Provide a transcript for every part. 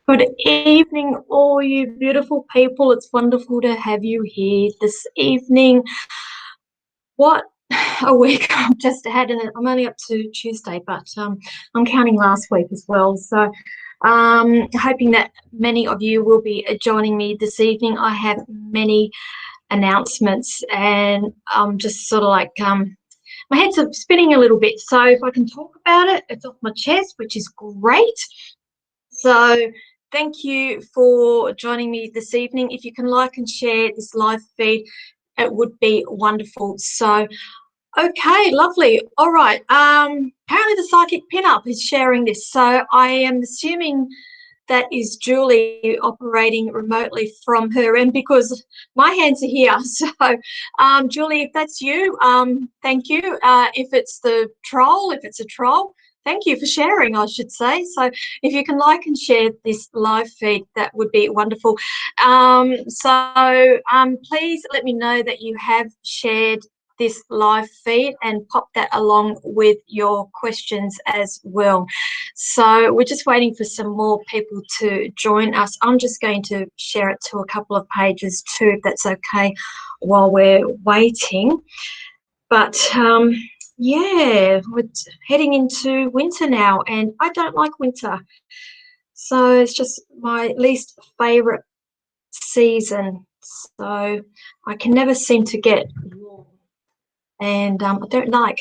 Good evening, all you beautiful people. It's wonderful to have you here this evening. What a week I've just had, and I'm only up to Tuesday, but I'm counting last week as well. So hoping that many of you will be joining me this evening. I have many announcements, and I'm just sort of like my head's spinning a little bit. So if I can talk about it, it's off my chest, which is great. So thank you for joining me this evening. If you can like and share this live feed, it would be wonderful. So, okay, lovely. All right. Apparently the psychic pinup is sharing this. So I am assuming that is Julie operating remotely from her end because my hands are here. So, Julie, if that's you, thank you. If it's a troll, thank you for sharing, I should say. So if you can like and share this live feed, that would be wonderful. Please let me know that you have shared this live feed and pop that along with your questions as well. So we're just waiting for some more people to join us. I'm just going to share it to a couple of pages too, if that's okay, while we're waiting. But yeah, we're heading into winter now, and I don't like winter. So it's just my least favorite season. So I can never seem to get warm. And I don't like.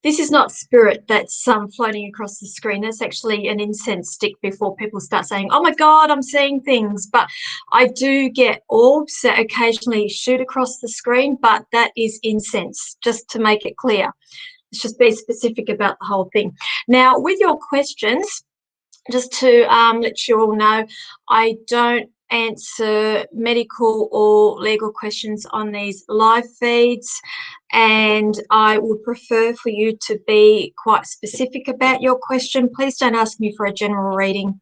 This is not spirit that's floating across the screen. That's actually an incense stick before people start saying, oh my God, I'm seeing things. But I do get orbs that occasionally shoot across the screen, but that is incense, just to make it clear. Let's just be specific about the whole thing. Now, with your questions, just to let you all know, I don't answer medical or legal questions on these live feeds, and I would prefer for you to be quite specific about your question. Please don't ask me for a general reading.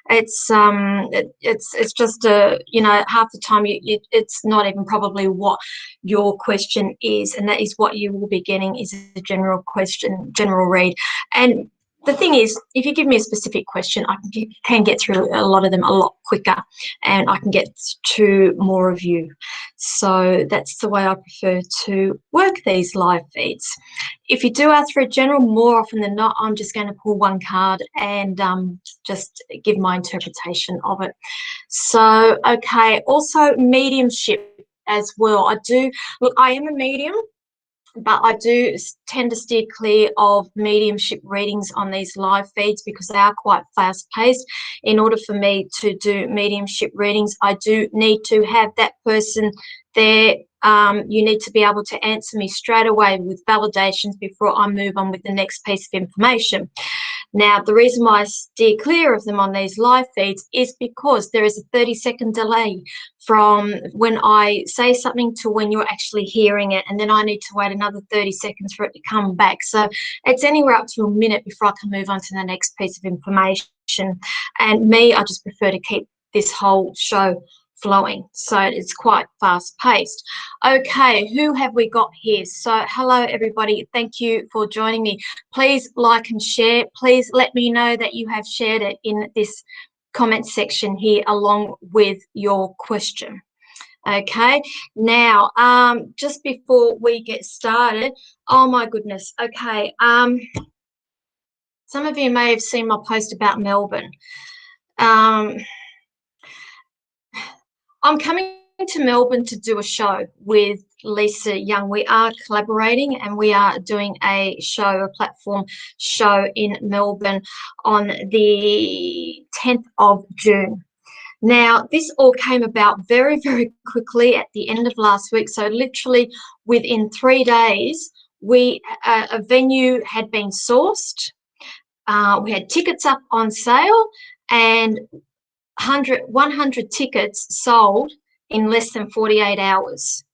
It's just half the time it's not even probably what your question is, and that is what you will be getting is a general read. And the thing is, if you give me a specific question, I can get through a lot of them a lot quicker, and I can get to more of you. So that's the way I prefer to work these live feeds. If you do ask for a general, more often than not, I'm just going to pull one card and just give my interpretation of it. So, okay, also mediumship as well. I am a medium, but I do tend to steer clear of mediumship readings on these live feeds because they are quite fast-paced. In order for me to do mediumship readings, I do need to have that person there. You need to be able to answer me straight away with validations before I move on with the next piece of information. Now, the reason why I steer clear of them on these live feeds is because there is a 30-second delay from when I say something to when you're actually hearing it, and then I need to wait another 30 seconds for it to come back. So it's anywhere up to a minute before I can move on to the next piece of information. And me, I just prefer to keep this whole show flowing, so it's quite fast paced. Okay, who have we got here? So hello everybody, thank you for joining me. Please like and share. Please let me know that you have shared it in this comment section here along with your question. Okay, now just before we get started, oh my goodness, okay, some of you may have seen my post about Melbourne. I'm coming to Melbourne to do a show with Lisa Young. We are collaborating, and we are doing a platform show in Melbourne on the 10th of June. Now, this all came about very, very quickly at the end of last week. So literally within 3 days, a venue had been sourced. We had tickets up on sale, and 100 tickets sold in less than 48 hours.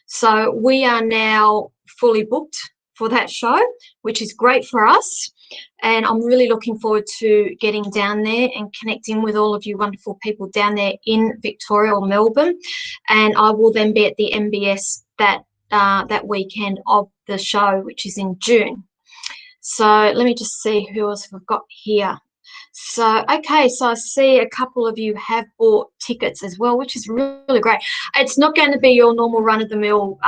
So we are now fully booked for that show, which is great for us. And I'm really looking forward to getting down there and connecting with all of you wonderful people down there in Victoria or Melbourne. And I will then be at the MBS that weekend of the show, which is in June. So let me just see who else we've got here. So, okay, so I see a couple of you have bought tickets as well, which is really great. It's not going to be your normal run-of-the-mill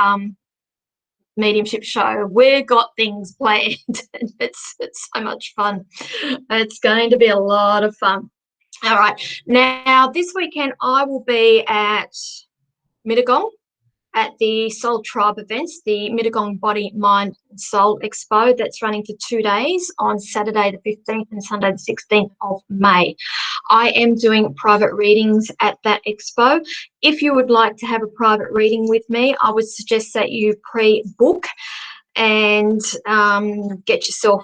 mediumship show. We've got things planned. It's so much fun. It's going to be a lot of fun. All right. Now, this weekend I will be at Mittagong at the Soul Tribe events, the Mittagong Body, Mind, Soul Expo that's running for 2 days on Saturday the 15th and Sunday the 16th of May. I am doing private readings at that expo. If you would like to have a private reading with me, I would suggest that you pre-book and get yourself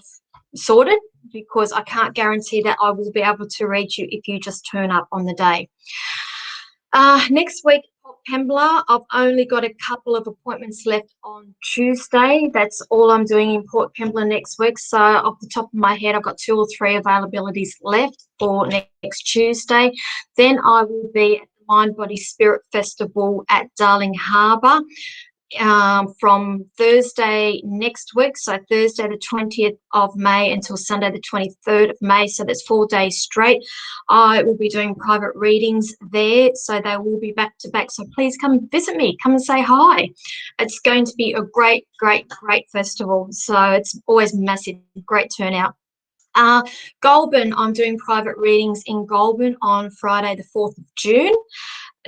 sorted, because I can't guarantee that I will be able to read you if you just turn up on the day. Next week, Port Kembla, I've only got a couple of appointments left on Tuesday. That's all I'm doing in Port Kembla next week. So off the top of my head, I've got 2 or 3 availabilities left for next Tuesday. Then I will be at the Mind, Body, Spirit Festival at Darling Harbour from Thursday next week, so Thursday the 20th of May until Sunday the 23rd of May, so that's 4 days straight. I will be doing private readings there, so they will be back to back, so please come visit me, come and say hi. It's going to be a great festival, so it's always massive, great turnout. Goulburn, I'm doing private readings in Goulburn on Friday the 4th of June.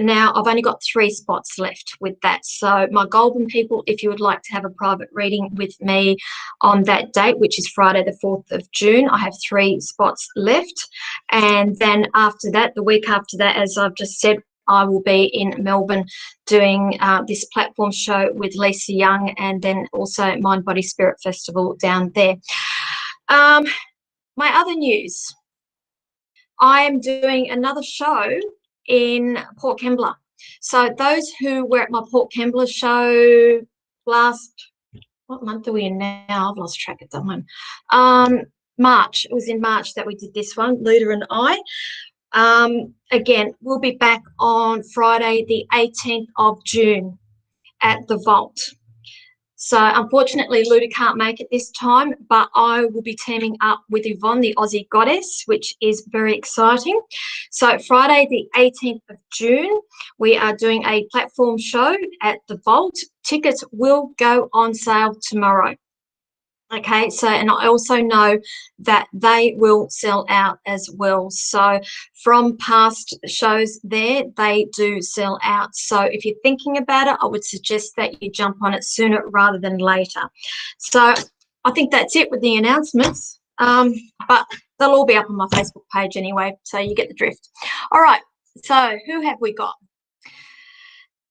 Now, I've only got 3 spots left with that. So my Goulburn people, if you would like to have a private reading with me on that date, which is Friday the 4th of June, I have 3 spots left. And then after that, the week after that, as I've just said, I will be in Melbourne doing this platform show with Lisa Young, and then also Mind, Body, Spirit Festival down there. My other news, I am doing another show in Port Kembla. So those who were at my Port Kembla show last, what month are we in now? I've lost track of that one. March. It was in March that we did this one, Luda and I. Again, we'll be back on Friday the 18th of June at the Vault. So unfortunately, Luda can't make it this time, but I will be teaming up with Yvonne, the Aussie Goddess, which is very exciting. So Friday, the 18th of June, we are doing a platform show at the Vault. Tickets will go on sale tomorrow. Okay, so, and I also know that they will sell out as well. So from past shows there, they do sell out. So if you're thinking about it, I would suggest that you jump on it sooner rather than later. So I think that's it with the announcements, but they'll all be up on my Facebook page anyway, so you get the drift. All right, so who have we got?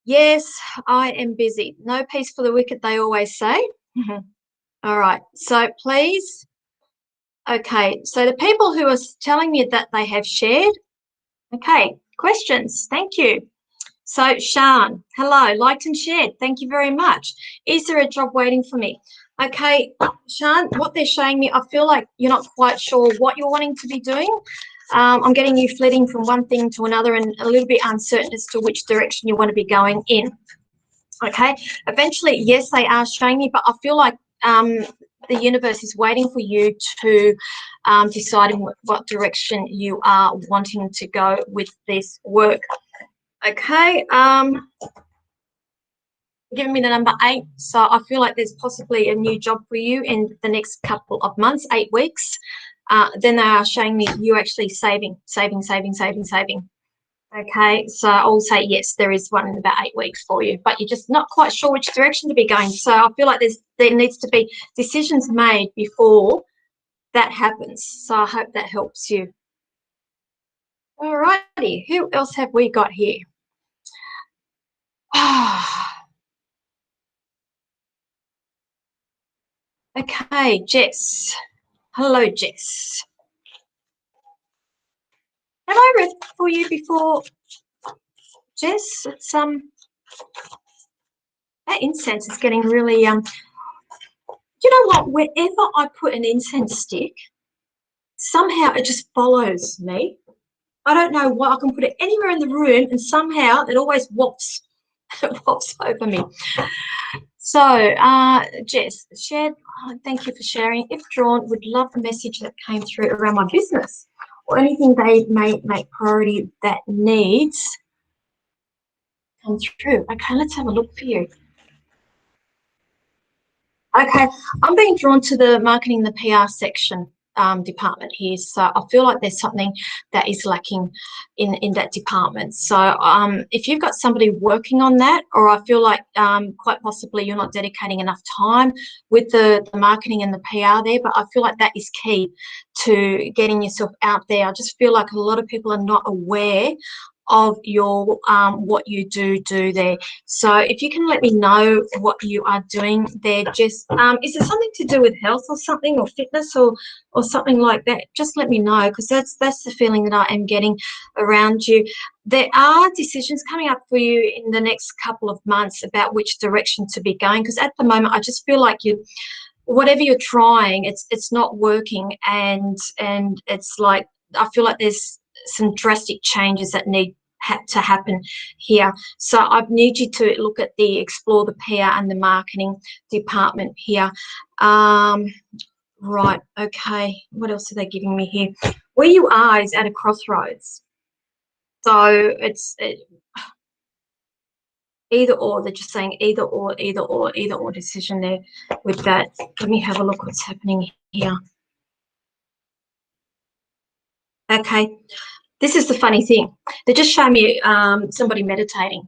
Yes, I am busy. No peace for the wicked, they always say. All right, so please, okay, so the people who are telling me that they have shared, okay, questions, thank you. So Shan, hello, liked and shared, thank you very much. Is there a job waiting for me? Okay, Shan, what they're showing me, I feel like you're not quite sure what you're wanting to be doing. I'm getting you flitting from one thing to another and a little bit uncertain as to which direction you want to be going in. Okay, eventually, yes, they are showing me, but I feel like the universe is waiting for you to decide in what direction you are wanting to go with this work. Okay, giving me the number 8, so I feel like there's possibly a new job for you in the next couple of months, 8 weeks. Then they are showing me you actually saving. Okay, so I'll say yes, there is one in about 8 weeks for you, but you're just not quite sure which direction to be going. So I feel like there needs to be decisions made before that happens. So I hope that helps you. All righty, who else have we got here? Okay, Jess. Hello, Jess. Have I read for you before, Jess? It's that incense is getting really you know what? Wherever I put an incense stick, somehow it just follows me. I don't know why. I can put it anywhere in the room and somehow it always wafts. It wafts over me. So, Jess, shared, thank you for sharing. If drawn, would love the message that came through around my business. or anything they may make priority that needs come through. Okay, let's have a look for you. Okay, I'm being drawn to the marketing, the PR section department here. So I feel like there's something that is lacking in that department. So if you've got somebody working on that, or I feel like quite possibly you're not dedicating enough time with the marketing and the PR there, but I feel like that is key to getting yourself out there. I just feel like a lot of people are not aware of your what you do there. So if you can let me know what you are doing there, just is there something to do with health or something, or fitness, or something like that? Just let me know, because that's the feeling that I am getting around you. There are decisions coming up for you in the next couple of months about which direction to be going, because at the moment I just feel like you, whatever you're trying, it's not working, and it's like I feel like there's some drastic changes that need to happen here. So I need you to look at explore the PR and the marketing department here. Right, okay, what else are they giving me here? Where you are is at a crossroads. So it's either or. They're just saying either or decision there with that. Let me have a look what's happening here. Okay, this is the funny thing. They're just showing me somebody meditating.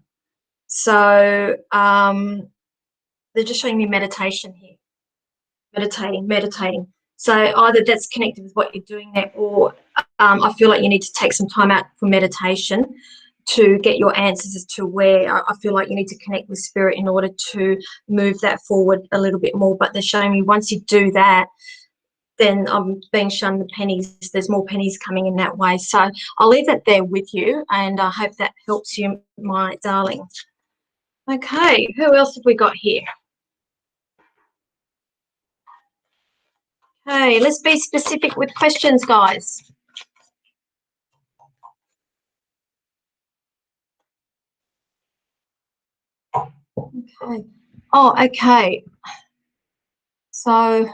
So they're just showing me meditation here. Meditating. So either that's connected with what you're doing there, or I feel like you need to take some time out for meditation to get your answers as to where. I feel like you need to connect with spirit in order to move that forward a little bit more. But they're showing me once you do that, then I'm being shown the pennies. There's more pennies coming in that way. So I'll leave that there with you, and I hope that helps you, my darling. Okay, who else have we got here? Okay, let's be specific with questions, guys. Okay. Oh, okay. So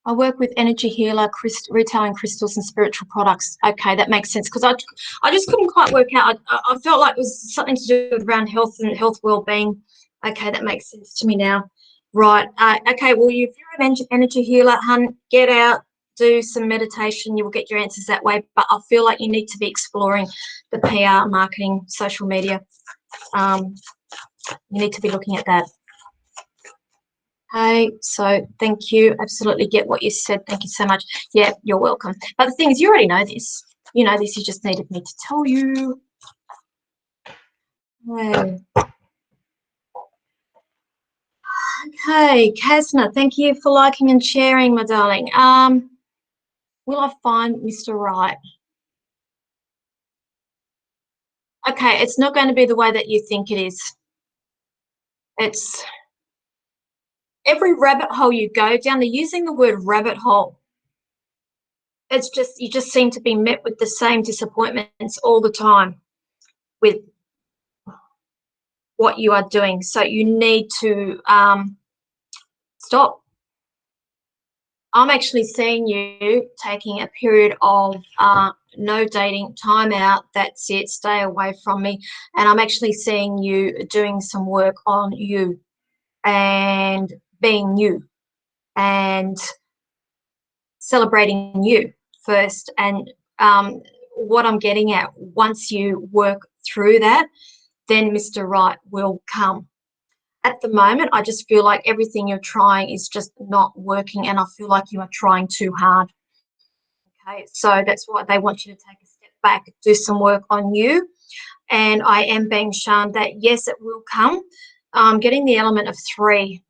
I work with energy healer, retailing crystals and spiritual products. Okay, that makes sense, because I just couldn't quite work out. I felt like it was something to do with around health and health well-being. Okay, that makes sense to me now. Right. Okay, well, if you're an energy healer, hun, get out, do some meditation. You will get your answers that way. But I feel like you need to be exploring the PR, marketing, social media. You need to be looking at that. Okay, so thank you. Absolutely get what you said. Thank you so much. Yeah, you're welcome. But the thing is, you already know this. You know this. You just needed me to tell you. Okay, Kasna, thank you for liking and sharing, my darling. Will I find Mr. Right? Okay, it's not going to be the way that you think it is. It's every rabbit hole you go down, they're using the word rabbit hole. It's just, you just seem to be met with the same disappointments all the time with what you are doing. So you need to stop. I'm actually seeing you taking a period of no dating, time out, that's it, stay away from me. And I'm actually seeing you doing some work on you and being you and celebrating you first. And what I'm getting at, once you work through that, then Mr. Right will come. At the moment, I just feel like everything you're trying is just not working, and I feel like you are trying too hard. Okay, so that's why they want you to take a step back, do some work on you. And I am being shown that, yes, it will come. I'm getting the element of 3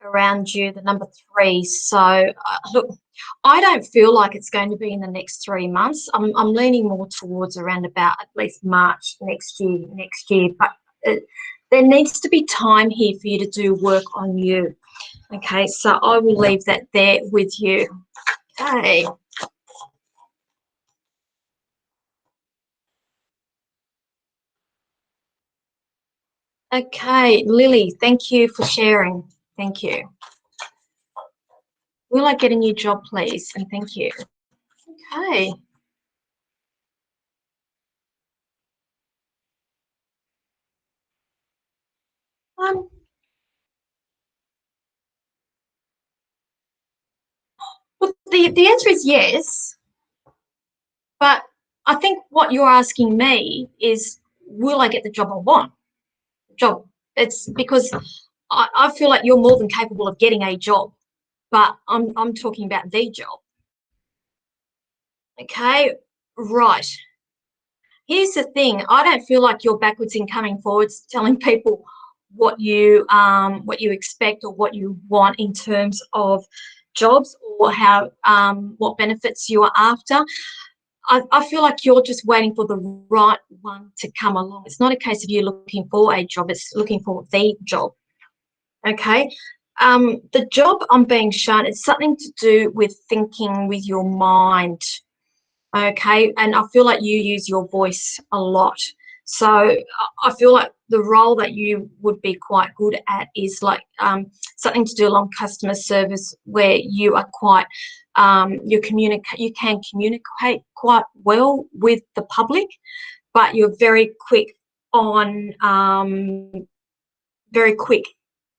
around you, the number 3. So, look, I don't feel like it's going to be in the next 3 months. I'm leaning more towards around about at least March next year. But there needs to be time here for you to do work on you. Okay, so I will leave that there with you. Okay. Okay, Lily, thank you for sharing. Thank you. Will I get a new job, please? And thank you. Okay. Um, well, the answer is yes, but I think what you're asking me is, will I get the job I want? Job. It's because I feel like you're more than capable of getting a job, but I'm talking about the job. Okay, right. Here's the thing. I don't feel like you're backwards in coming forwards, telling people what you expect or what you want in terms of jobs, or how what benefits you are after. I feel like you're just waiting for the right one to come along. It's not a case of you looking for a job, it's looking for the job. Okay. The job I'm being shown, it's something to do with thinking with your mind. Okay. And I feel like you use your voice a lot. So I feel like the role that you would be quite good at is like something to do along customer service, where you are quite you can communicate quite well with the public, but you're very quick on very quick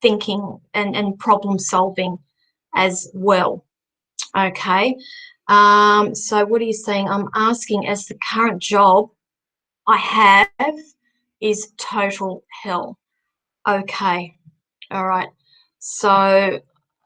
thinking and problem solving as well. Okay. So what are you saying? I'm asking, as the current job I have is total hell. Okay. All right. So,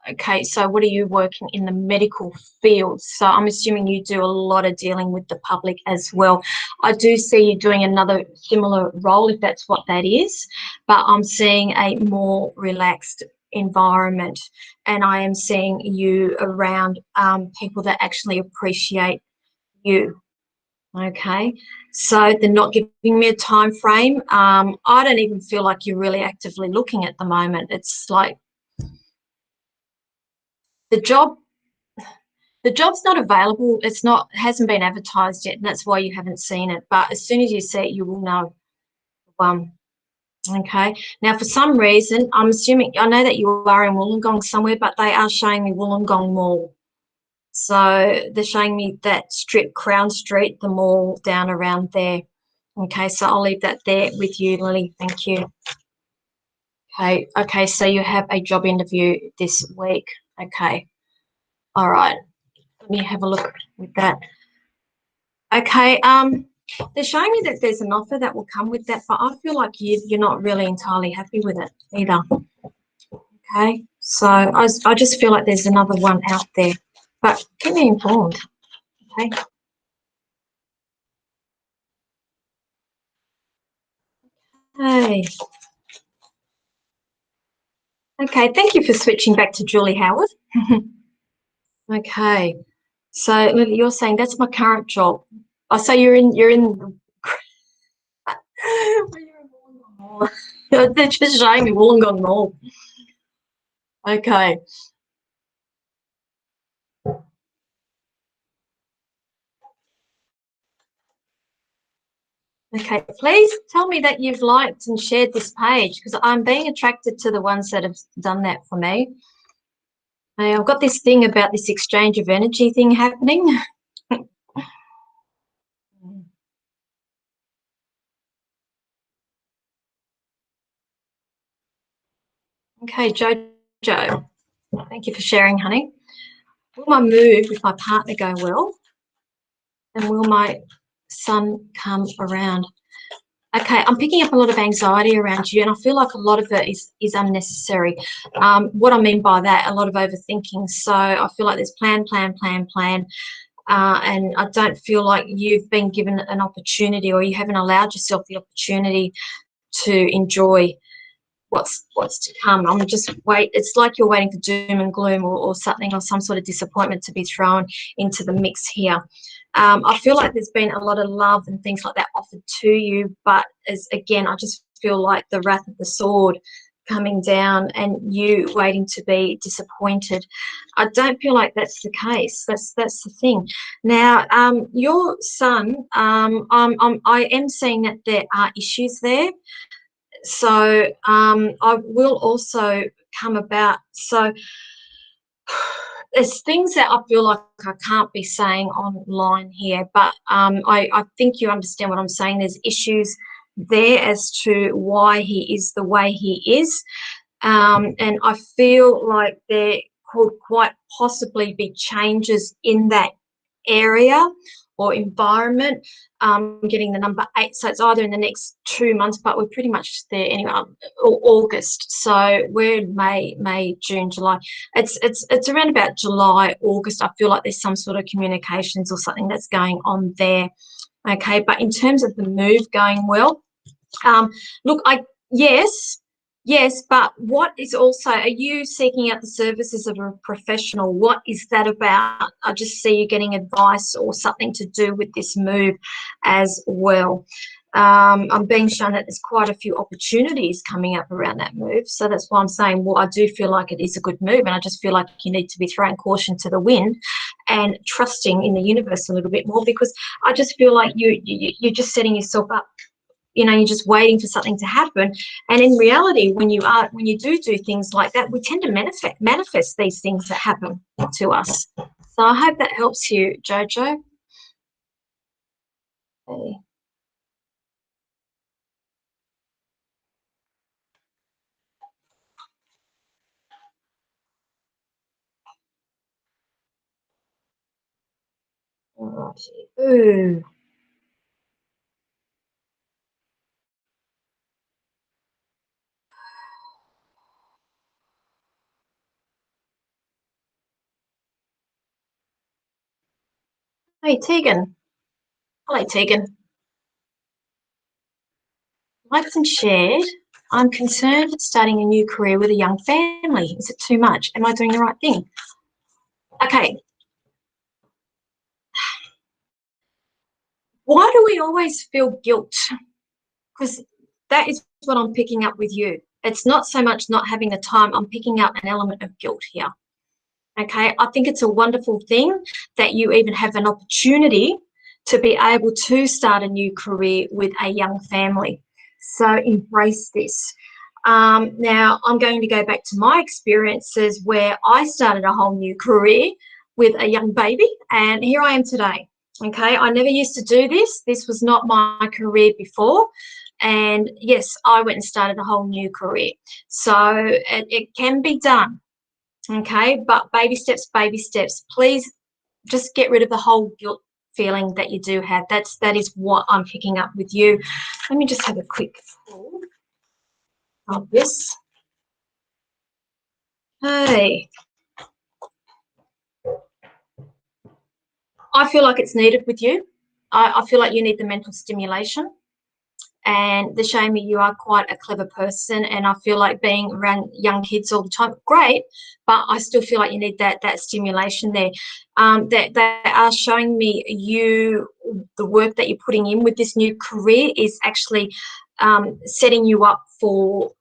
okay. So what are you working in the medical field? So I'm assuming you do a lot of dealing with the public as well. I do see you doing another similar role, if that's what that is, but I'm seeing a more relaxed environment, and I am seeing you around people that actually appreciate you. Okay, so they're not giving me a time frame. I don't even feel like you're really actively looking at the moment. It's like the job, the job's not available. It's not, hasn't been advertised yet, and that's why you haven't seen it. But as soon as you see it, you will know. Um, okay. Now, for some reason, I'm assuming, I know that you are in Wollongong somewhere, but they are showing me Wollongong Mall. So they're showing me that strip, Crown Street, the mall down around there. Okay, so I'll leave that there with you, Lily. Thank you. Okay, so you have a job interview this week. Okay, all right. Let me have a look with that. Okay, they're showing me that there's an offer that will come with that, but I feel like you're not really entirely happy with it either. Okay, so I just feel like there's another one out there, but keep me informed. Okay. Hey. Okay, thank you for switching back to Julie Howard. Okay, so Lily, you're saying that's my current job. Oh, so you're in Wollongong Mall. They're just showing me Wollongong Mall. Okay. Okay, please tell me that you've liked and shared this page, because I'm being attracted to the ones that have done that for me. I've got this thing about this exchange of energy thing happening. Okay, Jojo, thank you for sharing, honey. Will my move with my partner go well? And will my son come around? Okay, I'm picking up a lot of anxiety around you, and I feel like a lot of it is unnecessary. What I mean by that, a lot of overthinking. So I feel like there's plan, plan, plan, plan, and I don't feel like you've been given an opportunity, or you haven't allowed yourself the opportunity to enjoy what's to come. I'm just it's like you're waiting for doom and gloom, or something, or some sort of disappointment to be thrown into the mix here. I feel like there's been a lot of love and things like that offered to you, but as again, I just feel like the wrath of the sword coming down and you waiting to be disappointed. I don't feel like that's the case. That's the thing. Now, your son, I am seeing that there are issues there. So I will also come about. So there's things that I feel like I can't be saying online here, but I think you understand what I'm saying. There's issues there as to why he is the way he is. And I feel like there could quite possibly be changes in that area or environment. Getting the number 8, so it's either in the next 2 months, but we're pretty much there anyway. August, so we're in May, June, July. It's around about July, August. I feel like there's some sort of communications or something that's going on there. Okay, but in terms of the move going well, look, yes, but what is also, are you seeking out the services of a professional? What is that about? I just see you getting advice or something to do with this move as well. I'm being shown that there's quite a few opportunities coming up around that move. So that's why I'm saying, well, I do feel like it is a good move, and I just feel like you need to be throwing caution to the wind and trusting in the universe a little bit more, because I just feel like you're just setting yourself up. You're just waiting for something to happen. And in reality, when you do things like that, we tend to manifest these things that happen to us. So I hope that helps you, Jojo. Okay. Alrighty. Ooh. Hey, Tegan. Hello, Tegan. Liked and shared. I'm concerned at starting a new career with a young family. Is it too much? Am I doing the right thing? Okay. Why do we always feel guilt? Because that is what I'm picking up with you. It's not so much not having the time. I'm picking up an element of guilt here. Okay. I think it's a wonderful thing that you even have an opportunity to be able to start a new career with a young family. So embrace this. Now, I'm going to go back to my experiences where I started a whole new career with a young baby, and here I am today. Okay, I never used to do this. This was not my career before. And yes, I went and started a whole new career. So it can be done. Okay, but baby steps, baby steps. Please just get rid of the whole guilt feeling that you do have. That is what I'm picking up with you. Let me just have a quick pull of this. Hey, I feel like it's needed with you. I feel like you need the mental stimulation. And the shame you are quite a clever person, and I feel like being around young kids all the time, great, but I still feel like you need that stimulation there. That they are showing me the work that you're putting in with this new career is actually setting you up for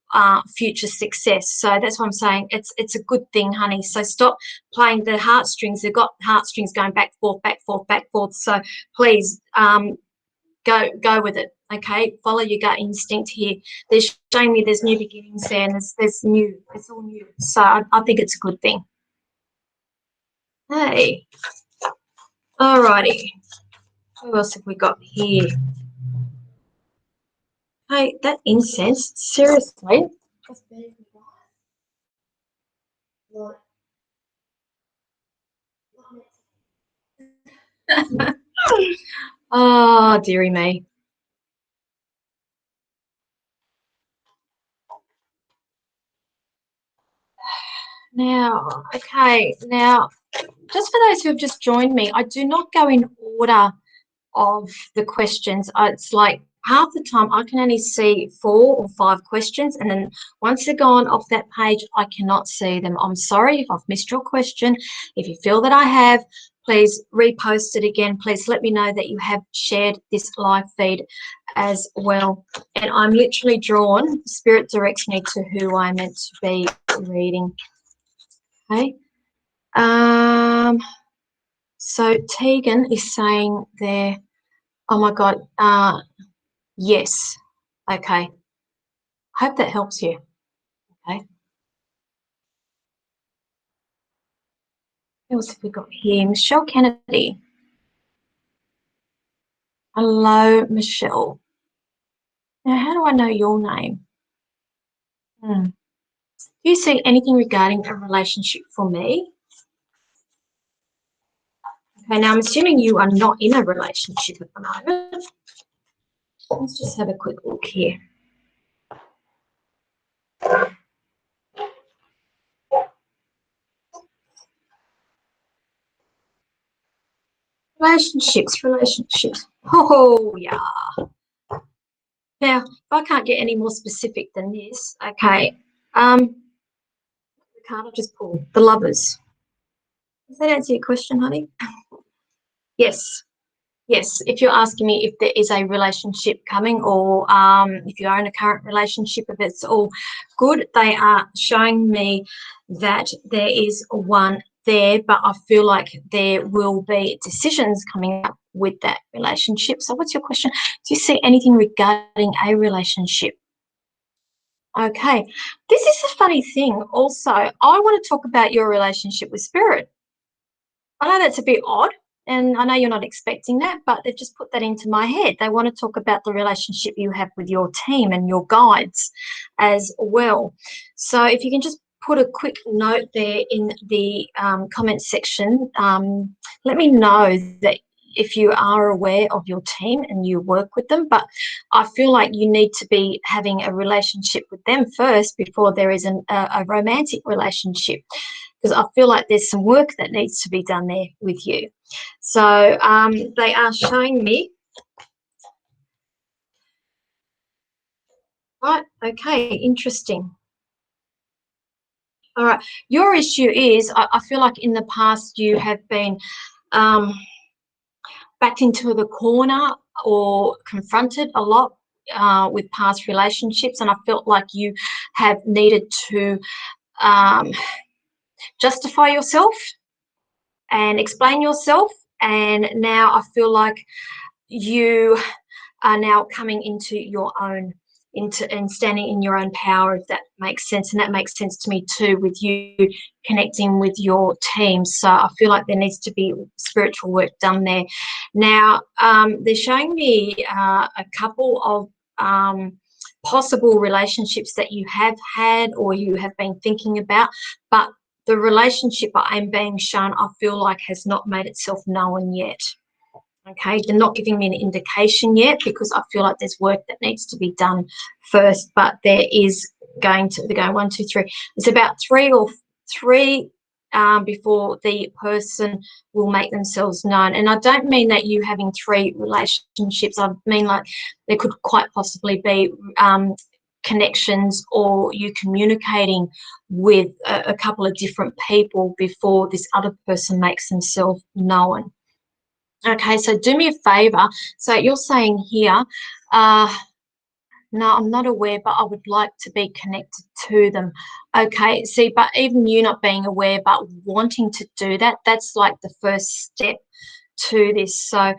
future success. So that's what I'm saying. It's a good thing, honey. So stop playing the heartstrings. They've got heartstrings going back, forth, back, forth, back, forth. So please go with it. Okay, follow your gut instinct here. They're showing me there's new beginnings there, and there's new. It's all new. So I think it's a good thing. Hey, alrighty. Who else have we got here? Hey, that incense. Seriously. Oh, dearie me. Now, okay. Now, just for those who have just joined me, I do not go in order of the questions. It's like half the time I can only see 4 or 5 questions, and then once they're gone off that page, I cannot see them. I'm sorry if I've missed your question. If you feel that I have, please repost it again. Please let me know that you have shared this live feed as well. And I'm literally drawn, Spirit directs me to who I'm meant to be reading. Okay. So Tegan is saying there, oh my God, yes. Okay. Hope that helps you. Okay. What else have we got here? Michelle Kennedy. Hello, Michelle. Now, how do I know your name? Do you see anything regarding a relationship for me? Okay, now I'm assuming you are not in a relationship at the moment. Let's just have a quick look here. Relationships. Oh, yeah. Now, if I can't get any more specific than this, okay, the card I just pulled, the Lovers. Does that answer your question, honey? Yes. Yes, if you're asking me if there is a relationship coming, or if you are in a current relationship, if it's all good, they are showing me that there is one there, but I feel like there will be decisions coming up with that relationship. So what's your question? Do you see anything regarding a relationship? Okay, this is a funny thing also. I want to talk about your relationship with spirit. I know that's a bit odd, and I know you're not expecting that, but they've just put that into my head. They want to talk about the relationship you have with your team and your guides as well. So if you can just put a quick note there in the comment section, let me know that if you are aware of your team and you work with them, but I feel like you need to be having a relationship with them first before there is a romantic relationship, because I feel like there's some work that needs to be done there with you. So they are showing me, right, okay, interesting. All right, your issue is, I feel like in the past you have been backed into the corner or confronted a lot with past relationships, and I felt like you have needed to justify yourself and explain yourself, and now I feel like you are now coming into your own, into and standing in your own power, if that makes sense. And that makes sense to me too, with you connecting with your team. So I feel like there needs to be spiritual work done there. Now they're showing me a couple of possible relationships that you have had or you have been thinking about, but the relationship I'm being shown, I feel like, has not made itself known yet. Okay, they're not giving me an indication yet because I feel like there's work that needs to be done first, but there is going to, they're going 1, 2, 3. It's about three before the person will make themselves known. And I don't mean that you having 3 relationships. I mean like there could quite possibly be connections, or you communicating with a couple of different people before this other person makes themselves known. Okay, so do me a favor. So you're saying here, no, I'm not aware, but I would like to be connected to them. Okay, see, but even you not being aware, but wanting to do that, that's like the first step to this. So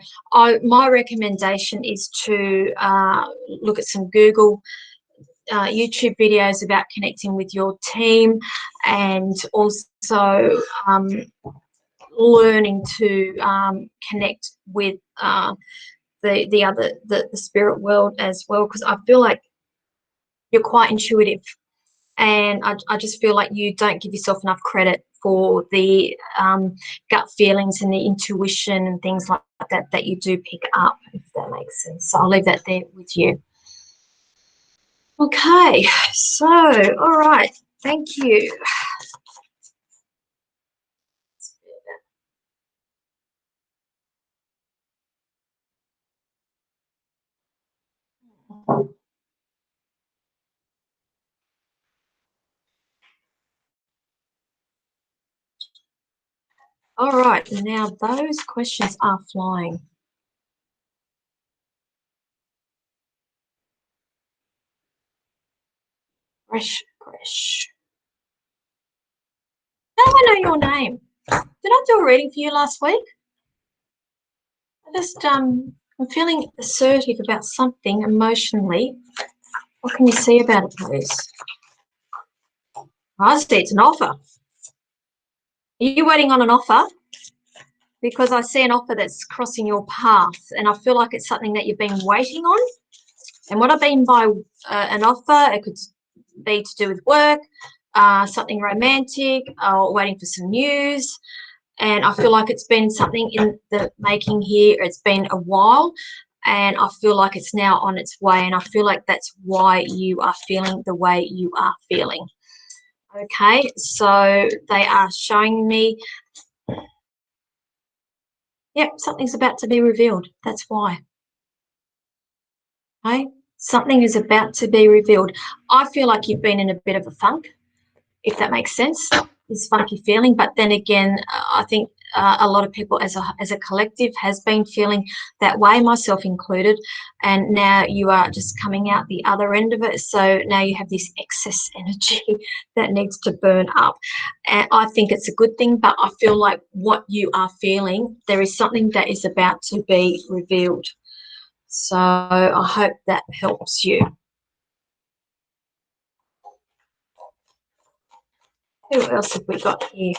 my recommendation is to look at some Google, YouTube videos about connecting with your team, and also learning to connect with the spirit world as well, because I feel like you're quite intuitive, and I just feel like you don't give yourself enough credit for the gut feelings and the intuition and things like that that you do pick up, if that makes sense. So I'll leave that there with you. Okay, so all right, thank you. All right, now those questions are flying. Fresh. How do I know your name? Did I do a reading for you last week? I'm feeling assertive about something emotionally. What can you see about it, please? I see it's an offer. Are you waiting on an offer? Because I see an offer that's crossing your path, and I feel like it's something that you've been waiting on. And what I mean by an offer, it could be to do with work, something romantic, or waiting for some news. And I feel like it's been something in the making here. It's been a while, and I feel like it's now on its way. And I feel like that's why you are feeling the way you are feeling. Okay, so they are showing me, yep, something's about to be revealed. That's why. Okay, something is about to be revealed. I feel like you've been in a bit of a funk, if that makes sense, this funky feeling. But then again, I think a lot of people as a collective has been feeling that way, myself included. And now you are just coming out the other end of it. So now you have this excess energy that needs to burn up. And I think it's a good thing, but I feel like what you are feeling, there is something that is about to be revealed. So I hope that helps you. Who else have we got here?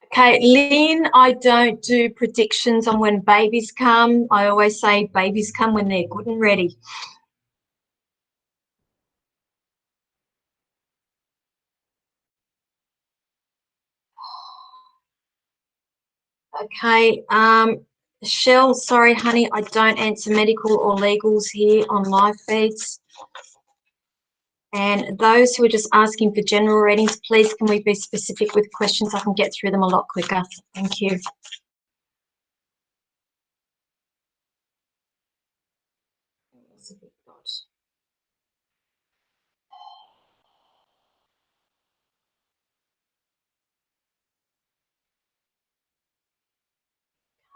Okay, Lynn, I don't do predictions on when babies come. I always say babies come when they're good and ready. Okay, Shell, sorry, honey, I don't answer medical or legals here on live feeds. And those who are just asking for general readings, please can we be specific with questions? I can get through them a lot quicker. Thank you.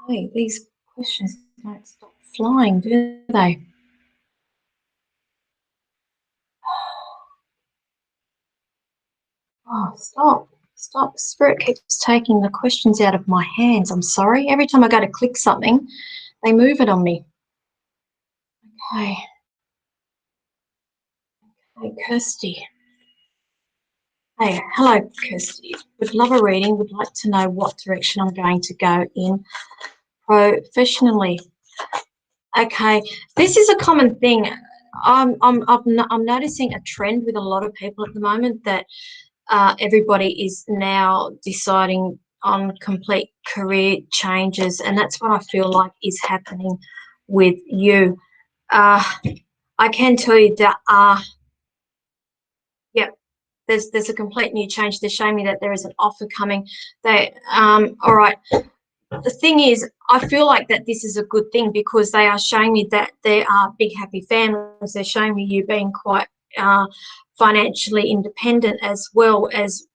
Hey, these questions don't stop flying, do they? Oh, stop. Stop. Spirit keeps taking the questions out of my hands. I'm sorry. Every time I go to click something, they move it on me. Okay. Hey, Kirsty. Hey, hello, Kirsty. Would love a reading. Would like to know what direction I'm going to go in professionally. Okay, this is a common thing. I'm noticing a trend with a lot of people at the moment that everybody is now deciding on complete career changes, and that's what I feel like is happening with you. I can tell you that, yep, there's a complete new change. They're showing me that there is an offer coming. All right. The thing is, I feel like that this is a good thing because they are showing me that there are big happy families. They're showing me you being quite financially independent, as well as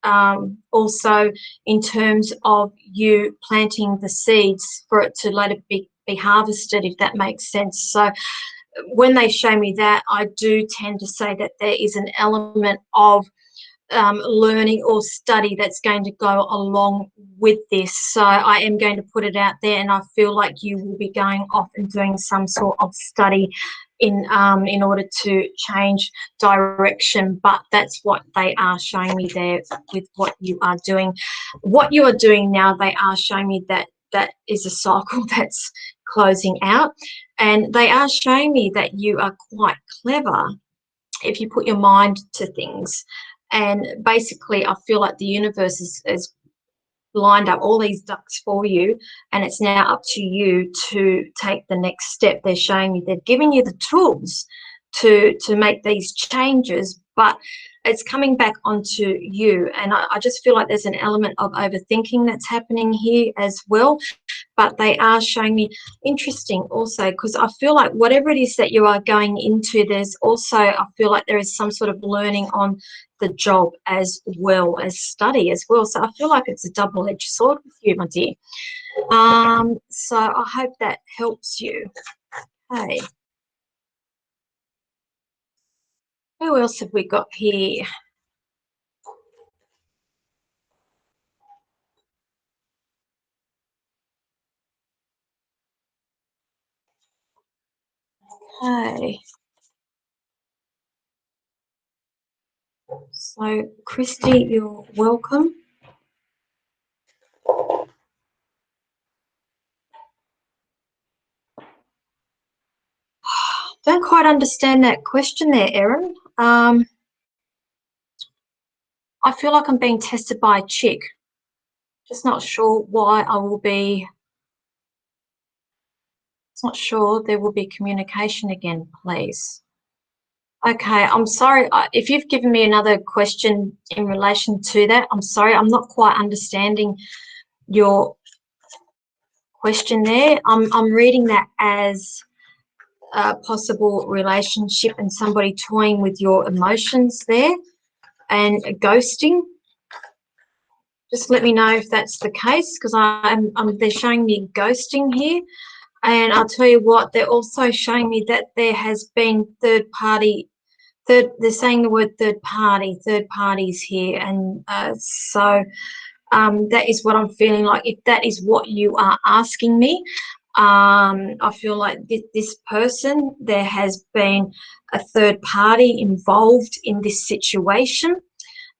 also in terms of you planting the seeds for it to later be harvested, if that makes sense. So when they show me that, I do tend to say that there is an element of learning or study that's going to go along with this. So I am going to put it out there, and I feel like you will be going off and doing some sort of study in order to change direction. But that's what they are showing me there with what you are doing. What you are doing now, they are showing me that that is a cycle that's closing out, and they are showing me that you are quite clever if you put your mind to things. And basically, I feel like the universe is lined up all these ducks for you, and it's now up to you to take the next step. They're showing you, they're giving you the tools to make these changes, but it's coming back onto you. And I just feel like there's an element of overthinking that's happening here as well. But they are showing me interesting also, because I feel like whatever it is that you are going into, there's also, I feel like there is some sort of learning on the job as well as study as well. So I feel like it's a double-edged sword with you, my dear. So I hope that helps you. Okay. Who else have we got here? Okay. So, Christy, you're welcome. Don't quite understand that question there, Erin. I feel like I'm being tested by a chick. Just not sure why I will be. Not sure there will be communication again, please. Okay, I'm sorry. If you've given me another question in relation to that, I'm sorry. I'm not quite understanding your question there. I'm reading that as a possible relationship and somebody toying with your emotions there and ghosting. Just let me know if that's the case, because they're showing me ghosting here. And I'll tell you what, they're also showing me that there has been they're saying the word third parties here. And so that is what I'm feeling like. If that is what you are asking me, I feel like this person, there has been a third party involved in this situation.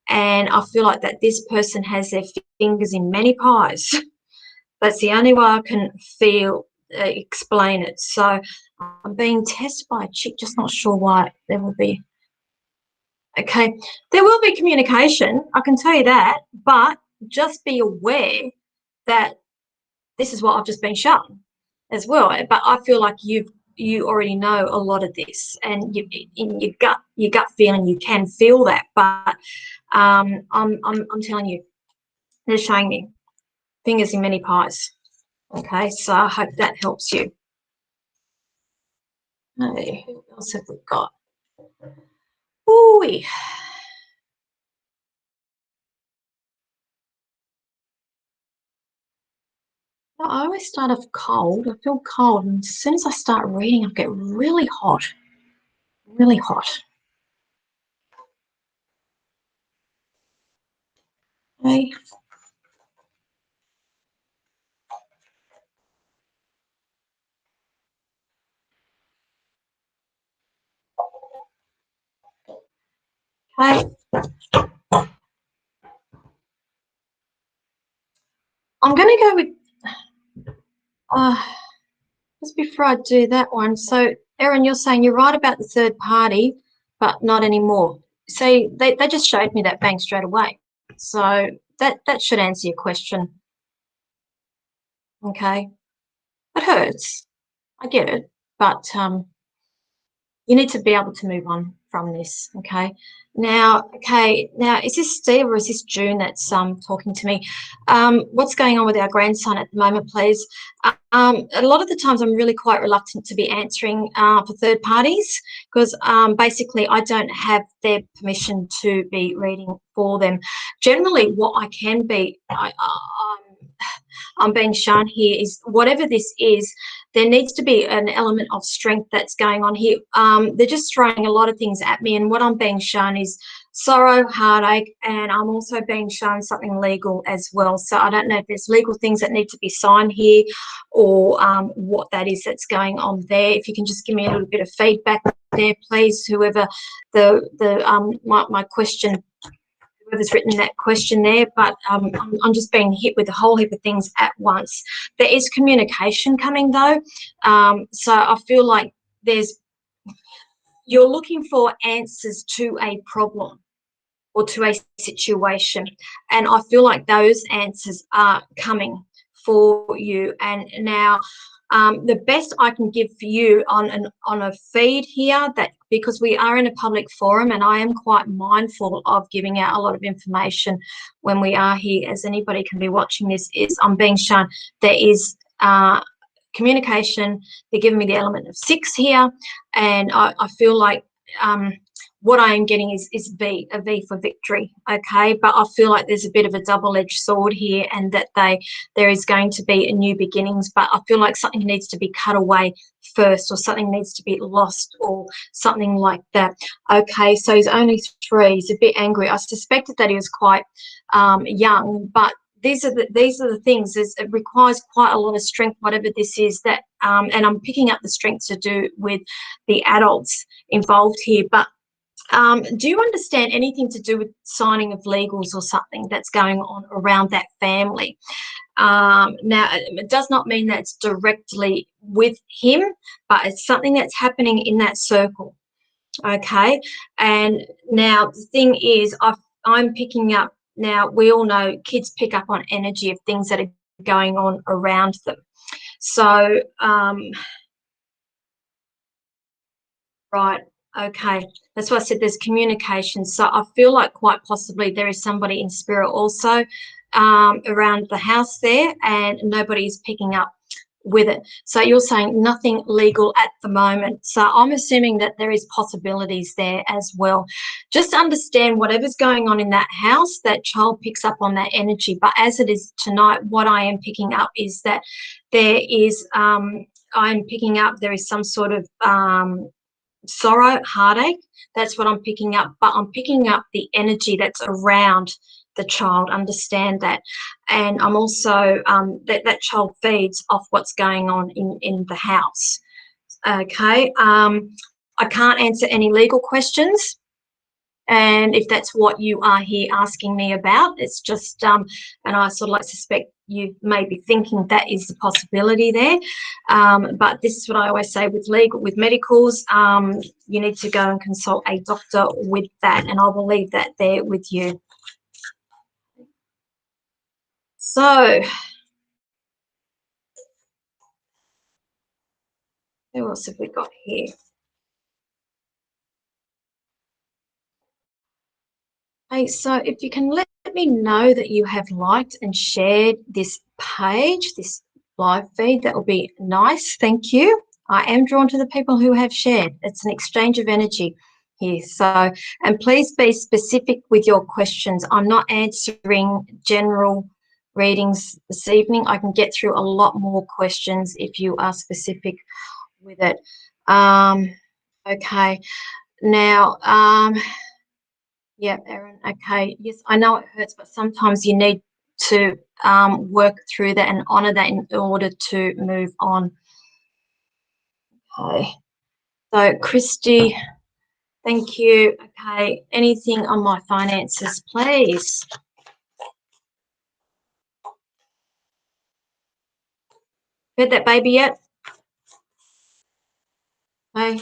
And I feel like that this person has their fingers in many pies. That's the only way I can explain it. So I'm being tested by a chick, just not sure why there will be. Okay, there will be communication, I can tell you that, but just be aware that this is what I've just been shown as well. But I feel like you already know a lot of this, and in your gut feeling, you can feel that. But I'm telling you, they're showing me fingers in many pies. Okay, so I hope that helps you. Hey, who else have we got? Ooh. I always start off cold. I feel cold, and as soon as I start reading, I get really hot. Really hot. Okay. Okay. I'm going to go with, just before I do that one. So, Erin, you're saying you're right about the third party, but not anymore. So they just showed me that bang straight away. So that should answer your question. Okay. It hurts. I get it. But you need to be able to move on from this. Now, is this Steve or is this June that's talking to me? What's going on with our grandson at the moment, please? A lot of the times I'm really quite reluctant to be answering for third parties, because basically I don't have their permission to be reading for them. Generally, what I can be, I'm being shown here is whatever this is, there needs to be an element of strength that's going on here. They're just throwing a lot of things at me, and what I'm being shown is sorrow, heartache, and I'm also being shown something legal as well. So I don't know if there's legal things that need to be signed here, or what that is that's going on there. If you can just give me a little bit of feedback there, please, whoever my question, whoever's written that question there. But I'm just being hit with a whole heap of things at once. There is communication coming though. So I feel like you're looking for answers to a problem or to a situation, and I feel like those answers are coming for you. And now the best I can give for you on a feed here, that because we are in a public forum and I am quite mindful of giving out a lot of information when we are here, as anybody can be watching this, is I'm being shown there is communication. They're giving me the element of 6 here, and I feel like what I am getting is a V for victory. Okay, but I feel like there's a bit of a double-edged sword here, and that there is going to be a new beginnings, but I feel like something needs to be cut away first, or something needs to be lost, or something like that. Okay, so he's only 3. He's a bit angry. I suspected that he was quite young, but these are the things. It requires quite a lot of strength, whatever this is. That and I'm picking up the strength to do with the adults involved here. But Do you understand anything to do with signing of legals or something that's going on around that family? Now, it does not mean that it's directly with him, but it's something that's happening in that circle. Okay. And now the thing is, I'm picking up, now we all know kids pick up on energy of things that are going on around them. So, right. Okay. That's why I said there's communication. So I feel like quite possibly there is somebody in spirit also around the house there, and nobody's picking up with it. So you're saying nothing legal at the moment. So I'm assuming that there is possibilities there as well. Just understand whatever's going on in that house, that child picks up on that energy. But as it is tonight, what I am picking up is that there is, I'm picking up there is some sort of sorrow, heartache. That's what I'm picking up. But I'm picking up the energy that's around the child. Understand that. And I'm also that child feeds off what's going on in the house. Okay. I can't answer any legal questions. And if that's what you are here asking me about, it's just, and I sort of like suspect you may be thinking that is the possibility there. But this is what I always say with legal, with medicals, you need to go and consult a doctor with that, and I will leave that there with you. So, who else have we got here? Hey, so if you can let me know that you have liked and shared this page, this live feed, that will be nice. Thank you. I am drawn to the people who have shared. It's an exchange of energy here. So, and please be specific with your questions. I'm not answering general readings this evening. I can get through a lot more questions if you are specific with it. Okay. Now, yeah, Erin. Okay. Yes, I know it hurts, but sometimes you need to work through that and honor that in order to move on. Okay. So, Christy, thank you. Okay. Anything on my finances, please? Heard that baby yet? Okay.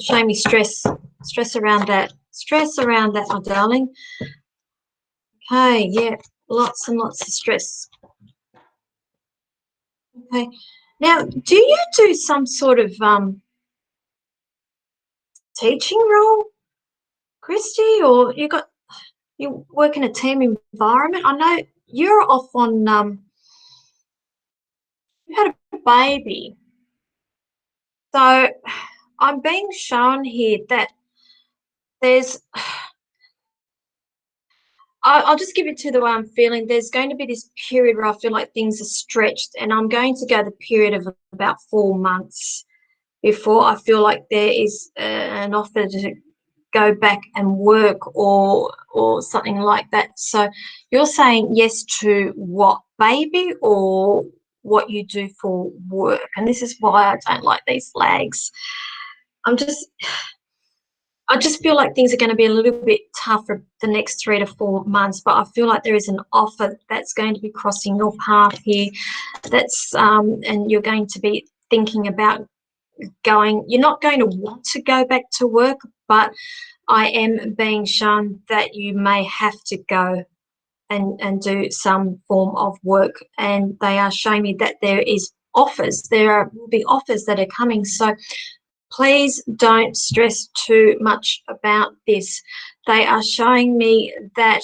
Show me stress. Stress around that. Stress around that, my darling. Okay. Yeah. Lots and lots of stress. Okay. Now, do you do some sort of teaching role, Christy, or you work in a team environment? I know you're off on you had a baby. So I'm being shown here that there's I'll just give it to the way I'm feeling. There's going to be this period where I feel like things are stretched, and I'm going to go the period of about 4 months before I feel like there is an offer to go back and work or something like that. So you're saying yes to what, baby, or what you do for work? And this is why I don't like these lags. I just feel like things are going to be a little bit tougher the next 3 to 4 months, but I feel like there is an offer that's going to be crossing your path here. That's and you're going to be thinking about going. You're not going to want to go back to work, but I am being shown that you may have to go and do some form of work, and they are showing me that there is offers. There will be offers that are coming. So please don't stress too much about this. They are showing me that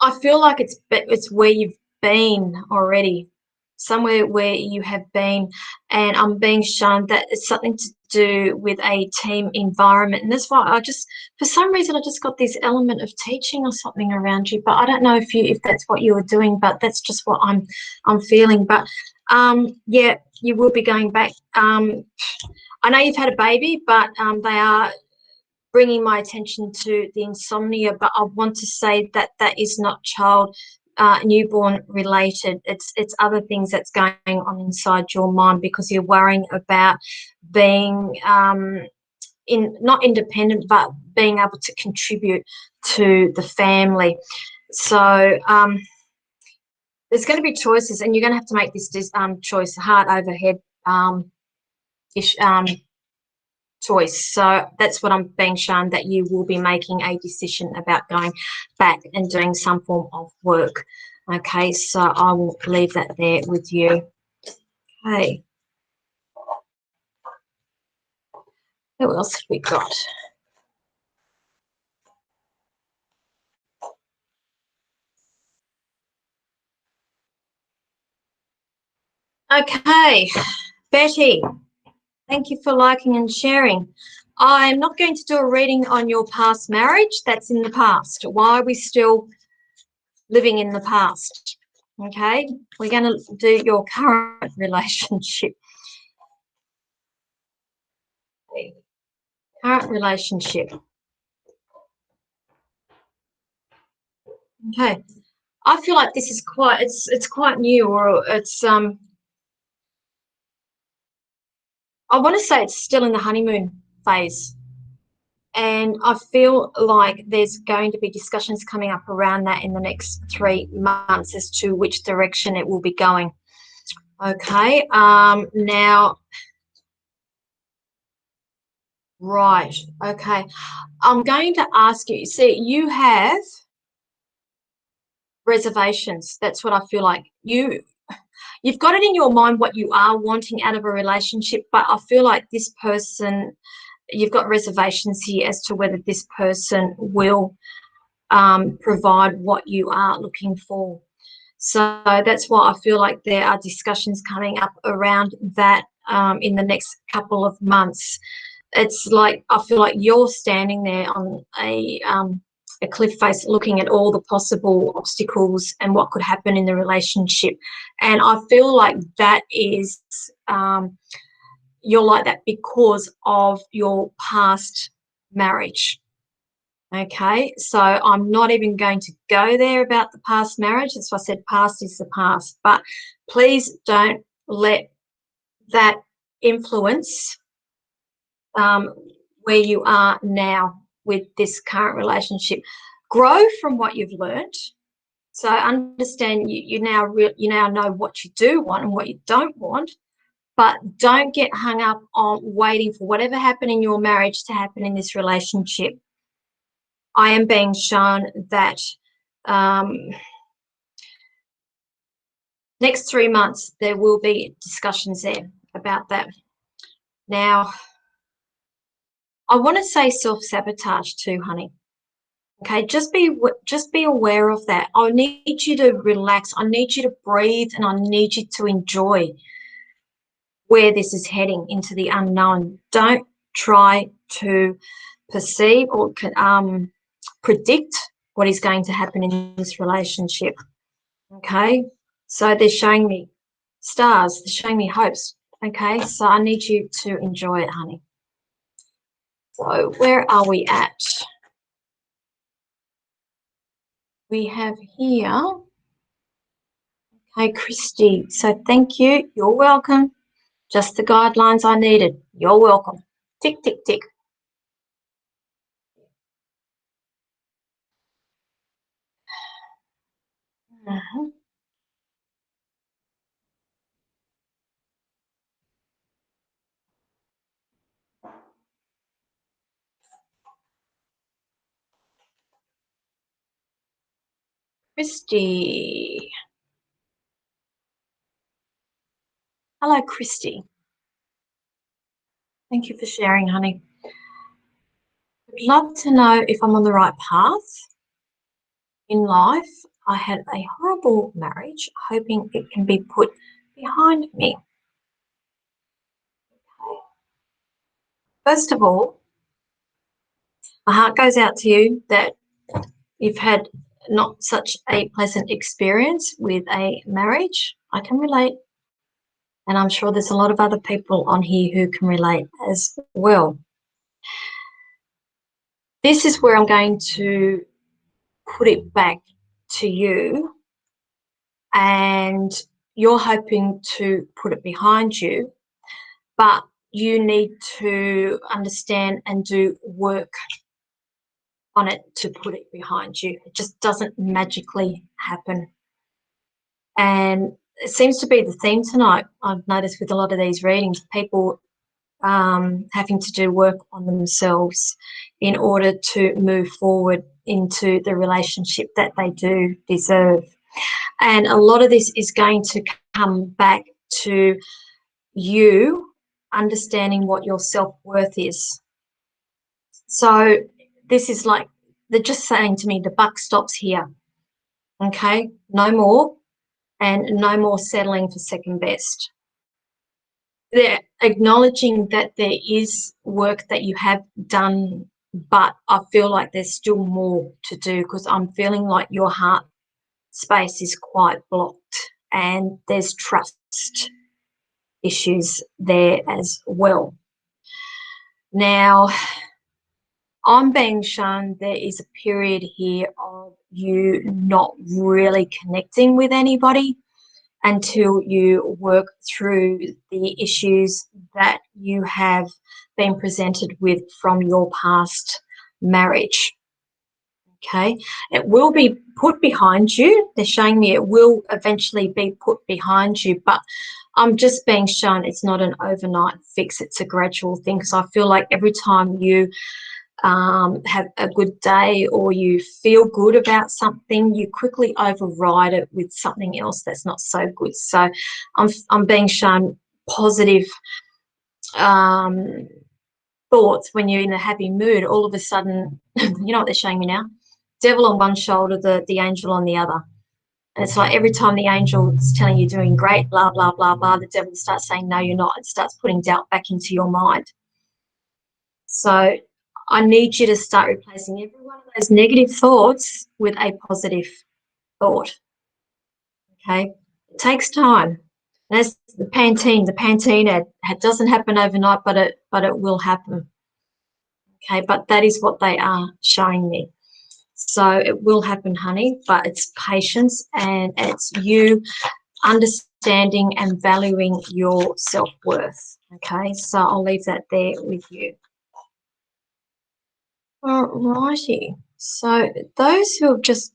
I feel like it's where you've been already, somewhere where you have been, and I'm being shown that it's something to do with a team environment. And that's why for some reason, I just got this element of teaching or something around you. But I don't know if that's what you were doing, but that's just what I'm feeling. But yeah, you will be going back. I know you've had a baby, but they are bringing my attention to the insomnia, but I want to say that that is not newborn related. It's other things that's going on inside your mind because you're worrying about being not independent, but being able to contribute to the family. So there's going to be choices, and you're going to have to make this choice, heart over head choice. So that's what I'm being shown, that you will be making a decision about going back and doing some form of work. Okay, so I will leave that there with you. Okay. What else have we got? Okay, Betty, thank you for liking and sharing. I'm not going to do a reading on your past marriage. That's in the past. Why are we still living in the past? Okay, we're going to do your current relationship. Current relationship. Okay, I feel like this is quite, it's quite new, or it's I want to say it's still in the honeymoon phase. And I feel like there's going to be discussions coming up around that in the next 3 months as to which direction it will be going. Okay, now, right, okay. I'm going to ask you, see, you have reservations. That's what I feel like. You've got it in your mind what you are wanting out of a relationship, but I feel like this person, you've got reservations here as to whether this person will provide what you are looking for. So that's why I feel like there are discussions coming up around that in the next couple of months. It's like, I feel like you're standing there on a cliff face looking at all the possible obstacles and what could happen in the relationship. And I feel like that is, you're like that because of your past marriage. Okay, so I'm not even going to go there about the past marriage. That's why I said past is the past. But please don't let that influence where you are now with this current relationship. Grow from what you've learned. So understand you now know what you do want and what you don't want. But don't get hung up on waiting for whatever happened in your marriage to happen in this relationship. I am being shown that next 3 months there will be discussions there about that. Now, I want to say self-sabotage too, honey. Okay, just be aware of that. I need you to relax. I need you to breathe, and I need you to enjoy where this is heading into the unknown. Don't try to perceive or predict what is going to happen in this relationship. Okay, so they're showing me stars, they're showing me hopes. Okay, so I need you to enjoy it, honey. So where are we at? We have here, okay, Christy. So thank you. You're welcome. Just the guidelines I needed. You're welcome. Tick, tick, tick. Christy. Hello, Christy. Thank you for sharing, honey. I'd love to know if I'm on the right path in life. I had a horrible marriage, hoping it can be put behind me. First of all, my heart goes out to you that you've had not such a pleasant experience with a marriage. I can relate. And I'm sure there's a lot of other people on here who can relate as well. This is where I'm going to put it back to you, and you're hoping to put it behind you, but you need to understand and do work on it to put it behind you. It just doesn't magically happen. And it seems to be the theme tonight, I've noticed with a lot of these readings, people having to do work on themselves in order to move forward into the relationship that they do deserve. And a lot of this is going to come back to you understanding what your self-worth is. So this is like, they're just saying to me, the buck stops here. Okay, no more, and no more settling for second best. They're acknowledging that there is work that you have done, but I feel like there's still more to do, because I'm feeling like your heart space is quite blocked and there's trust issues there as well. Now, I'm being shown there is a period here of you not really connecting with anybody until you work through the issues that you have been presented with from your past marriage. Okay, it will be put behind you. They're showing me it will eventually be put behind you, but I'm just being shown it's not an overnight fix. It's a gradual thing. So I feel like every time you have a good day or you feel good about something, you quickly override it with something else that's not so good. So I'm being shown positive thoughts when you're in a happy mood. All of a sudden, you know what they're showing me now? Devil on one shoulder, the angel on the other. And it's like every time the angel is telling you doing great, blah, blah, blah, blah, the devil starts saying, no, you're not. It starts putting doubt back into your mind. So I need you to start replacing every one of those negative thoughts with a positive thought. Okay, it takes time. And that's the Pantene ad doesn't happen overnight, but it will happen. Okay, but that is what they are showing me. So it will happen, honey, but it's patience and it's you understanding and valuing your self-worth. Okay, so I'll leave that there with you. All righty. So those who have just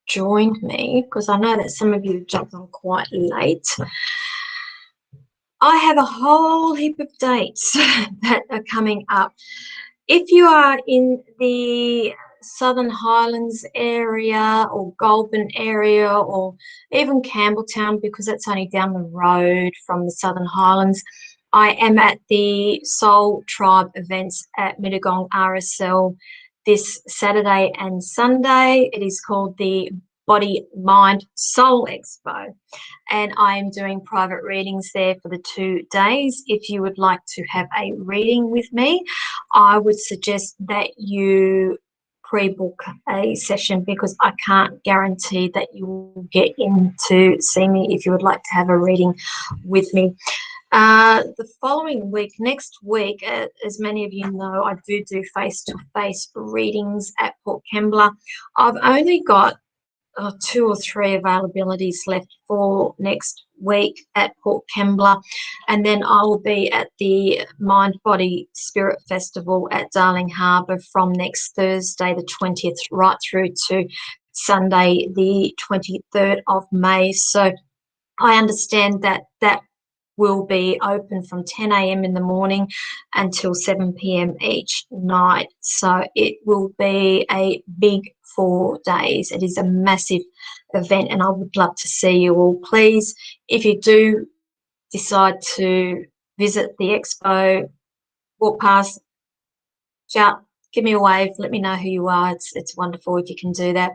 joined me, because I know that some of you have jumped on quite late, I have a whole heap of dates that are coming up. If you are in the Southern Highlands area or Goulburn area or even Campbelltown, because that's only down the road from the Southern Highlands, I am at the Soul Tribe events at Mittagong RSL this Saturday and Sunday. It is called the Body, Mind, Soul Expo, and I am doing private readings there for the 2 days. If you would like to have a reading with me, I would suggest that you pre-book a session, because I can't guarantee that you will get in to see me if you would like to have a reading with me. The following week, next week, as many of you know, I do face-to-face readings at Port Kembla. I've only got 2 or 3 availabilities left for next week at Port Kembla, and then I will be at the Mind Body Spirit Festival at Darling Harbour from next Thursday the 20th right through to Sunday the 23rd of May. So I understand that that will be open from 10 a.m. in the morning until 7 p.m. each night. So it will be a big 4 days. It is a massive event, and I would love to see you all. Please, if you do decide to visit the expo, walk past, shout, give me a wave, let me know who you are. It's wonderful if you can do that.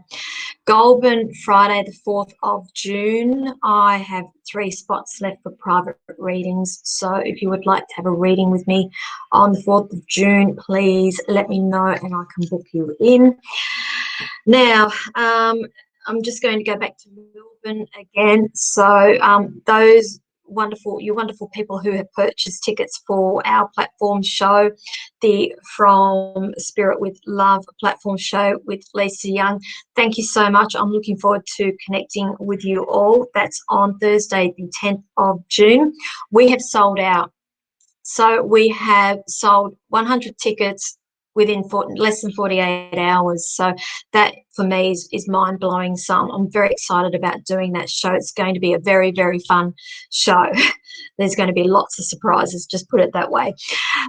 Goulburn, Friday the 4th of June. I have 3 spots left for private readings. So if you would like to have a reading with me on the 4th of June, please let me know and I can book you in. Now, I'm just going to go back to Melbourne again. So those wonderful people who have purchased tickets for our platform show, the From Spirit with Love platform show with Lisa Young, thank you so much. I'm looking forward to connecting with you all. That's on Thursday the 10th of June. We have sold out. So we have sold 100 tickets within less than 48 hours. So that for me is mind-blowing. So I'm very excited about doing that show. It's going to be a very, very fun show. There's going to be lots of surprises, just put it that way.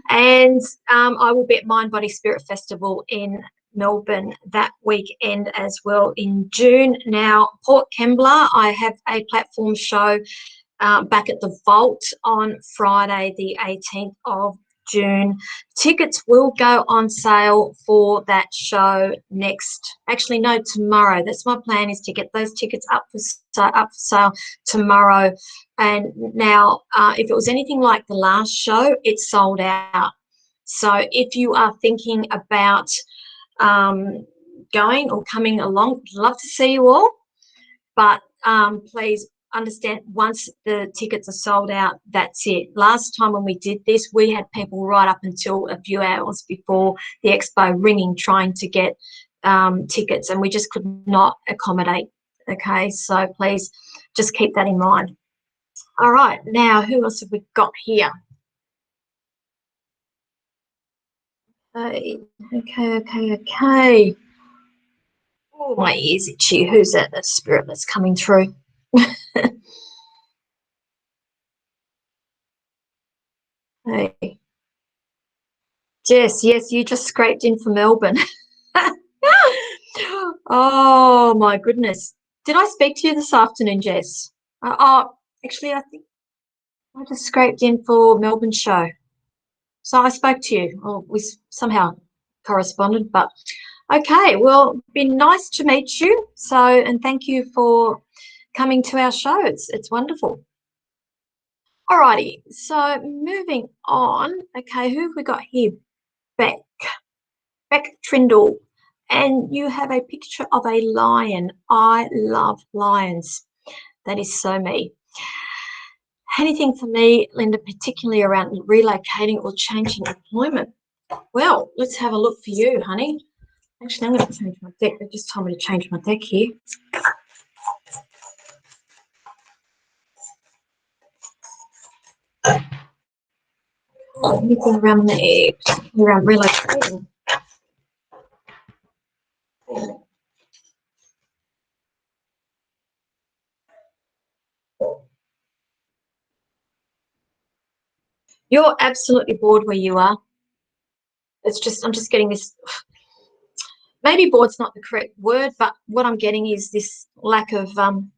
And I will be at Mind Body Spirit Festival in Melbourne that weekend as well in June. Now, Port Kembla, I have a platform show back at the Vault on Friday, the 18th of June. Tickets will go on sale for that show tomorrow. That's my plan, is to get those tickets up for sale tomorrow. And now, if it was anything like the last show, it's sold out. So if you are thinking about going or coming along, I'd love to see you all. But please understand, once the tickets are sold out, that's it. Last time when we did this, we had people right up until a few hours before the expo ringing trying to get tickets, and we just could not accommodate. Okay, so please just keep that in mind. All right, now who else have we got here? Okay. Oh, my ears itchy. Who's that? That spirit that's coming through. Hey. Jess, yes, you just scraped in from Melbourne. Oh, my goodness. Did I speak to you this afternoon, Jess? Actually, I think I just scraped in for Melbourne show. So I spoke to you. Well, we somehow corresponded, but okay. Well, been nice to meet you. So, and thank you for coming to our show. It's wonderful. Alrighty, so moving on. Okay, who have we got here? Beck Trindle. And you have a picture of a lion. I love lions. That is so me. Anything for me, Linda, particularly around relocating or changing employment? Well, let's have a look for you, honey. Actually, I'm going to change my deck. They just told me to change my deck here. Anything around there, around relocating? You're absolutely bored where you are. It's just, I'm just getting this, maybe bored's not the correct word, but what I'm getting is this lack of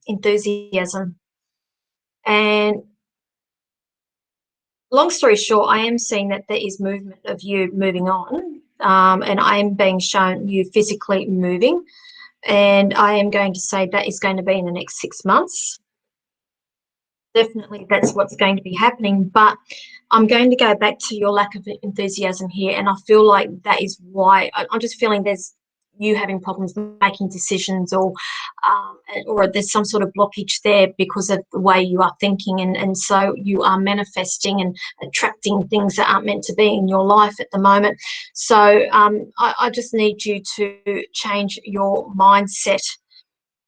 enthusiasm. And long story short, I am seeing that there is movement of you moving on, and I am being shown you physically moving, and I am going to say that is going to be in the next 6 months. Definitely that's what's going to be happening, but I'm going to go back to your lack of enthusiasm here, and I feel like that is why I'm just feeling there's you having problems making decisions, or there's some sort of blockage there because of the way you are thinking, and so you are manifesting and attracting things that aren't meant to be in your life at the moment. So I just need you to change your mindset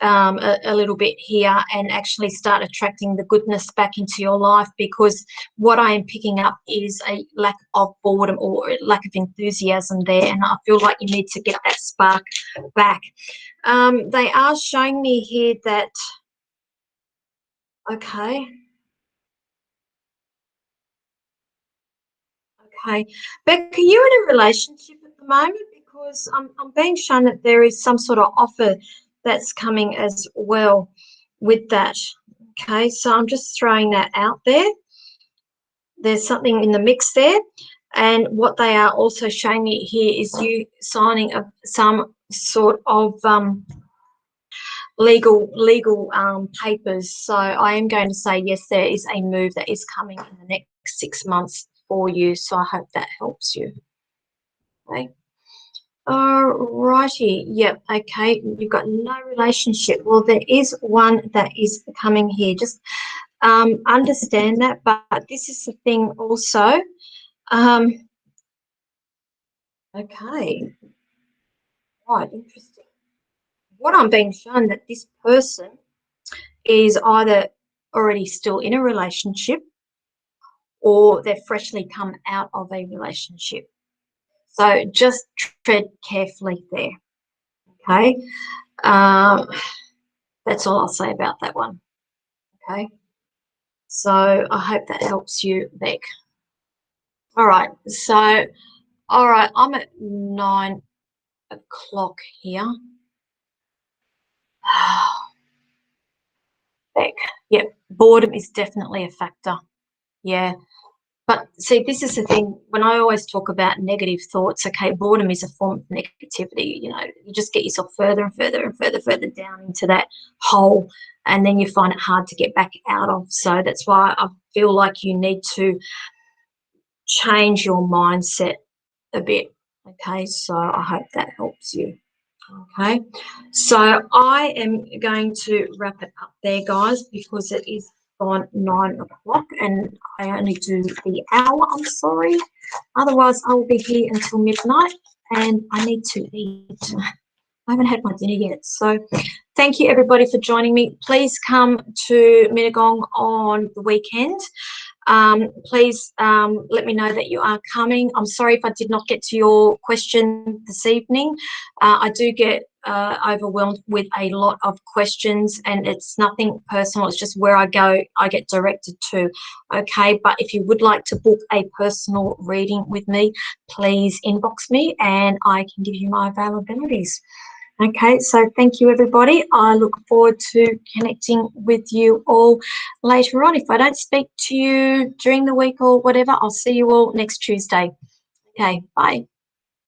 a little bit here and actually start attracting the goodness back into your life, because what I am picking up is a lack of boredom or lack of enthusiasm there, and I feel like you need to get that spark back. They are showing me here that, okay, Beck, are you in a relationship at the moment? Because I'm being shown that there is some sort of offer that's coming as well with that. Okay, so I'm just throwing that out there. There's something in the mix there. And what they are also showing me here is you signing some sort of legal papers. So I am going to say, yes, there is a move that is coming in the next 6 months for you. So I hope that helps you. Okay. Righty. Yep. Okay. You've got no relationship. Well, there is one that is coming here. Just understand that. But this is the thing also. Okay. Right. Interesting. What I'm being shown that this person is either already still in a relationship, or they've freshly come out of a relationship. So just tread carefully there. Okay. That's all I'll say about that one. Okay. So I hope that helps you, Beck. All right. So, all right, I'm at 9 o'clock here. Beck. Yep. Boredom is definitely a factor. Yeah. But see, this is the thing, when I always talk about negative thoughts, okay, boredom is a form of negativity. You know, you just get yourself further and further and further down into that hole, and then you find it hard to get back out of. So that's why I feel like you need to change your mindset a bit. Okay, so I hope that helps you. Okay, so I am going to wrap it up there, guys, because it is on 9 o'clock and I only do the hour. I'm sorry. Otherwise, I will be here until midnight and I need to eat. I haven't had my dinner yet. So thank you, everybody, for joining me. Please come to Mittagong on the weekend. Please let me know that you are coming. I'm sorry if I did not get to your question this evening. I do get overwhelmed with a lot of questions, and it's nothing personal. It's just where I go, I get directed to. Okay, but if you would like to book a personal reading with me, please inbox me and I can give you my availabilities. Okay, so thank you, everybody. I look forward to connecting with you all later on. If I don't speak to you during the week or whatever, I'll see you all next Tuesday. Okay, bye.